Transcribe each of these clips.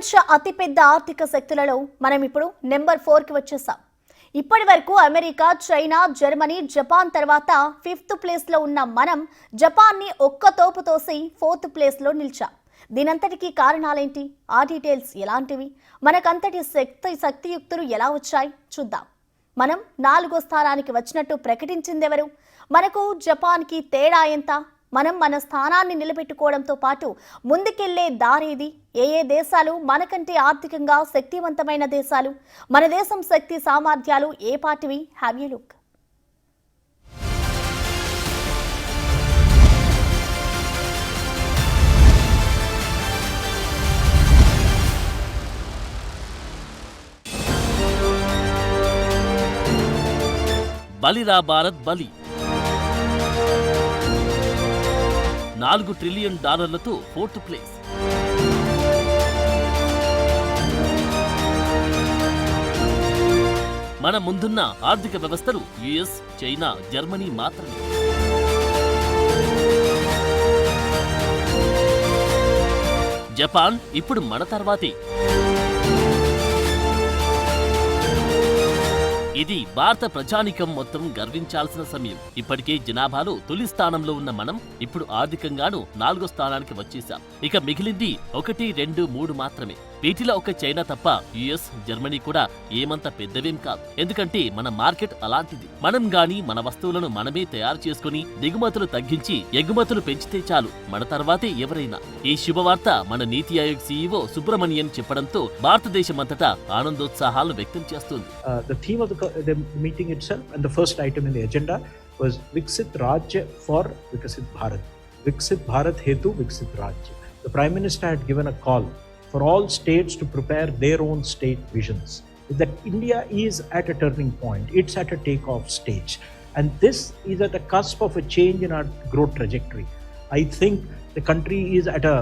ప్రపంచ అతిపెద్ద ఆర్థిక శక్తులలో మనం ఇప్పుడు నెంబర్ 4కి వచ్చేసాం. ఇప్పటి వరకు అమెరికా, చైనా, జర్మనీ, జపాన్ తర్వాత 5th ప్లేస్లో ఉన్న మనం జపాన్ని ఒక్క తోపు తోసి 4th ప్లేస్లో నిలిచాం. దీనంతటికీ కారణాలేంటి? ఆ డీటెయిల్స్ ఎలాంటివి? మనకంతటి శక్తియుక్తులు ఎలా వచ్చాయి చూద్దాం. మనం 4వ స్థానానికి వచ్చినట్టు ప్రకటించిందెవరు? మనకు జపాన్కి తేడా ఎంత? మనం మన స్థానాన్ని నిలబెట్టుకోవడంతో పాటు ముందుకెళ్లే దారేది? ఏ దేశాలు మనకంటే ఆర్థికంగా శక్తివంతమైన దేశాలు? మన దేశం శక్తి సామర్థ్యాలు ఏ పాటివి? Have you look. బలిరా భారత్ బలి. $4 ట్రిలియన్ 4th ప్లేస్. మన ముందున్న ఆర్థిక వ్యవస్థలు యుఎస్, చైనా, జర్మనీ మాత్రమే. జపాన్ ఇప్పుడు మన తర్వాతే. ఇది భారత ప్రజానికం మొత్తం గర్వించాల్సిన సమయం. ఇప్పటికే జనాభాలో తొలి స్థానంలో ఉన్న మనం ఇప్పుడు ఆర్థికంగాను 4వ స్థానానికి వచ్చేసాం. ఇక మిగిలింది 1, 2, 3 మాత్రమే. వీటిలో ఒక చైనా తప్ప యుఎస్, జర్మనీ కూడా ఏమంత పెద్దవేం కాదు. ఎందుకంటే మన మార్కెట్ అలాంటిది. మనం గాని మన వస్తువులను మనమే తయారు చేసుకుని దిగుమతులు తగ్గించి ఎగుమతులు పెంచితే చాలు, మన తర్వాతే ఎవరైనా. ఈ శుభవార్త మన నీతి ఆయోగ్ CEO సుబ్రమణియన్ చెప్పడంతో భారతదేశమంతటా ఆనందోత్సాహాలను వ్యక్తం చేస్తుంది. The meeting itself and the first item in the agenda was Viksit Rajya for Vikasit Bharat. Viksit Bharat Hetu Viksit Rajya. The Prime Minister had given a call for all states to prepare their own state visions. That India is at a turning point. It's at a takeoff stage. And this is at the cusp of a change in our growth trajectory. I think the country is at a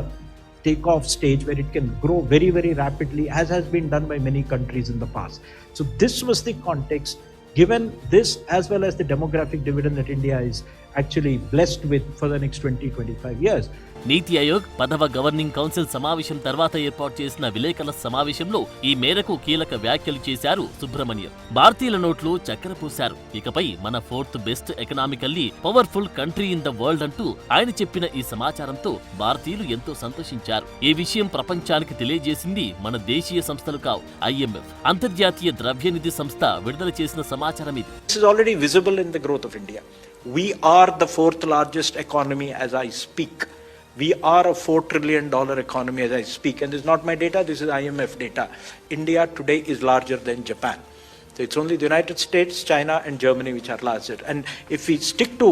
takeoff stage where it can grow very, very rapidly, as has been done by many countries in the past. So this was the context. Given this, as well as the demographic dividend that India is actually blessed with for the next 20-25 years. నీతి ఆయోగ్ 10వ governing council సమావేశం తర్వాత ఏర్పాటు చేసిన విలేకరుల సమావేశంలో ఈ మేరకు కీలక వ్యాఖ్యలు చేశారు సుబ్రమణియన్. భారతీయుల నోట్లు చక్కెర పూశారు. ఇకపై మన 4th best economically powerful country in the world అంటూ ఆయన చెప్పిన ఈ సమాచారంతో భారతీయులు ఎంతో సంతోషించారు. ఈ విషయం ప్రపంచానికి తెలియజేసింది మన దేశీయ సంస్థలు కావు. IMF, అంతర్జాతీయ ద్రవ్యనిధి సంస్థ విడుదల చేసిన సమాచారం ఇది. This is already visible in the growth of India. We are the 4th largest economy as I speak. We are a $4 trillion economy as I speak. And this is not my data, this is IMF data. India today is larger than Japan. So it's only the United States, China and Germany which are larger. And if we stick to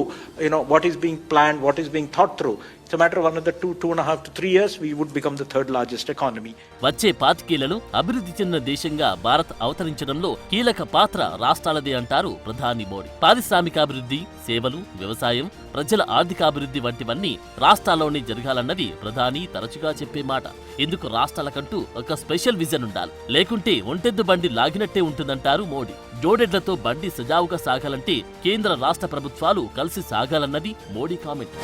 what is being planned, what is being thought through, it's a matter of another 2.5 to 3 years, we would become the 3rd largest economy. వచ్చే 5 ఏళ్లలో అభివృద్ధి చెందిన దేశంగా భారత్ అవతరించడంలో కీలక పాత్ర రాష్ట్రాలదే అంటారు ప్రధాని మోడీ. పారిశ్రామికాభివృద్ధి, సేవలు, వ్యవసాయం, ప్రజల ఆర్థికాభివృద్ధి వంటివన్నీ రాష్ట్రాల్లోనే జరగాలన్నది ప్రధాని తరచుగా చెప్పే మాట. ఇందుకు రాష్ట్రాలకంటూ ఒక స్పెషల్ విజన్ ఉండాలి. లేకుంటే ఒంటెద్దు బండి లాగినట్టే ఉంటుందంటారు మోడీ. జోడెడ్లతో బండి సజావుగా సాగాలంటే కేంద్ర రాష్ట్ర ప్రభుత్వాలు కలిసి సాగాలన్నది మోడీ కామెంట్.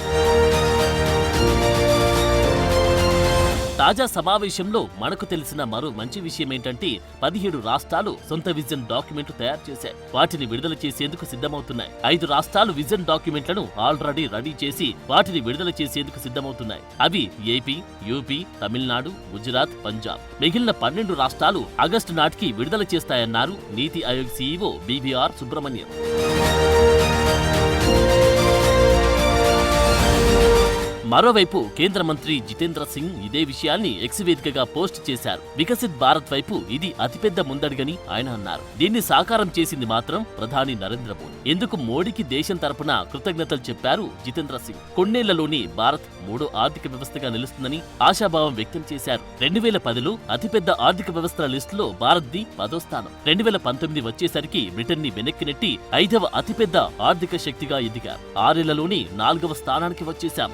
తాజా సమావేశంలో మనకు తెలిసిన మరో మంచి విషయం ఏంటంటే 17 రాష్ట్రాలు సొంత విజన్ డాక్యుమెంట్ తయారు చేశాయి. వాటిని విడుదల చేసేందుకు సిద్ధమవుతున్నాయి. 5 రాష్ట్రాలు విజన్ డాక్యుమెంట్లను ఆల్రెడీ రెడీ చేసి వాటిని విడుదల చేసేందుకు సిద్ధమవుతున్నాయి. అవి ఏపీ, యూపీ, తమిళనాడు, గుజరాత్, పంజాబ్. మిగిలిన 12 రాష్ట్రాలు ఆగస్టు నాటికి విడుదల చేస్తాయన్నారు నీతి ఆయోగ్ CEO BVR సుబ్రమణియన్. మరోవైపు కేంద్ర మంత్రి జితేంద్ర సింగ్ ఇదే విషయాన్ని ఎక్స్ వేదికగా పోస్ట్ చేశారు. వికసిత్ భారత్ వైపు ఇది అతిపెద్ద ముందడుగని ఆయన అన్నారు. దీన్ని సాకారం చేసింది మాత్రం ప్రధాని నరేంద్ర మోడీ. ఎందుకు మోడీకి దేశం తరపున కృతజ్ఞతలు చెప్పారు జితేంద్ర సింగ్. కొన్నేళ్లలోనే భారత్ 3వ ఆర్థిక వ్యవస్థగా నిలుస్తుందని ఆశాభావం వ్యక్తం చేశారు. 2010లో అతిపెద్ద ఆర్థిక వ్యవస్థల లిస్టులో భారత్ది 10వ స్థానం. 2019 వచ్చేసరికి బ్రిటన్ ని వెనక్కి నెట్టి 5వ అతిపెద్ద ఆర్థిక శక్తిగా ఎదిగారు. 6 ఏళ్లలోనే 4వ స్థానానికి వచ్చేశాం.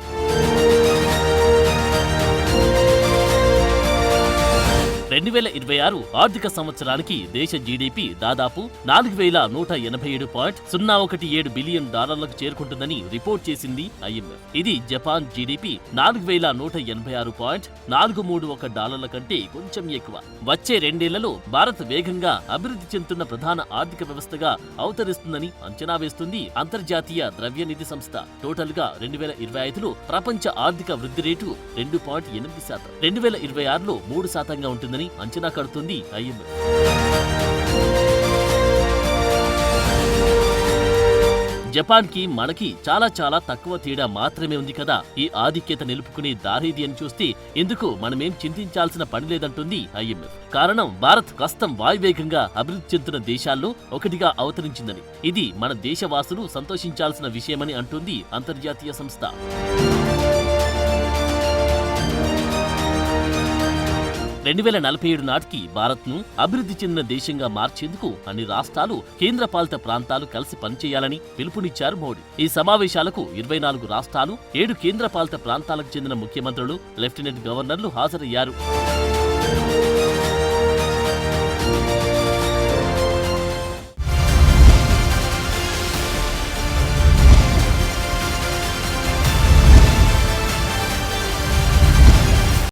2026 ఆర్థిక సంవత్సరానికి దేశ జీడీపీ దాదాపు 4187.017 బిలియన్ డాలర్లకు చేరుకుంటుందని రిపోర్ట్ చేసింది IMF. ఇది జపాన్ జీడీపీ 4186.431 డాలర్ల కంటే కొంచెం ఎక్కువ. వచ్చే రెండేళ్లలో భారత్ వేగంగా అభివృద్ధి చెందుతున్న ప్రధాన ఆర్థిక వ్యవస్థగా అవతరిస్తుందని అంచనా వేస్తుంది అంతర్జాతీయ ద్రవ్యనిధి సంస్థ. టోటల్ గా 2025లో ప్రపంచ ఆర్థిక వృద్ధి రేటు 2.8%, 2026లో 3%గా ఉంటుందని అంచనా కడుతుంది IMF. జపాన్ కి మనకి చాలా తక్కువ తేడా మాత్రమే ఉంది కదా. ఈ ఆధిక్యత నిలుపుకునే దారేది అని చూస్తే ఎందుకు మనమేం చింతించాల్సిన పని లేదంటుంది IMF. కారణం భారత్ ప్రస్తుతం వాయువేగంగా అభివృద్ధి చెందుతున్న దేశాల్లో ఒకటిగా అవతరించిందని. ఇది మన దేశవాసులు సంతోషించాల్సిన విషయమని అంటుంది అంతర్జాతీయ సంస్థ. 2047 నాటికి భారత్ను అభివృద్ధి చెందిన దేశంగా మార్చేందుకు అన్ని రాష్ట్రాలు, కేంద్రపాలిత ప్రాంతాలు కలిసి పనిచేయాలని పిలుపునిచ్చారు మోడీ. ఈ సమావేశాలకు 24 రాష్ట్రాలు, 7 కేంద్రపాలిత ప్రాంతాలకు చెందిన ముఖ్యమంత్రులు, లెఫ్టినెంట్ గవర్నర్లు హాజరయ్యారు.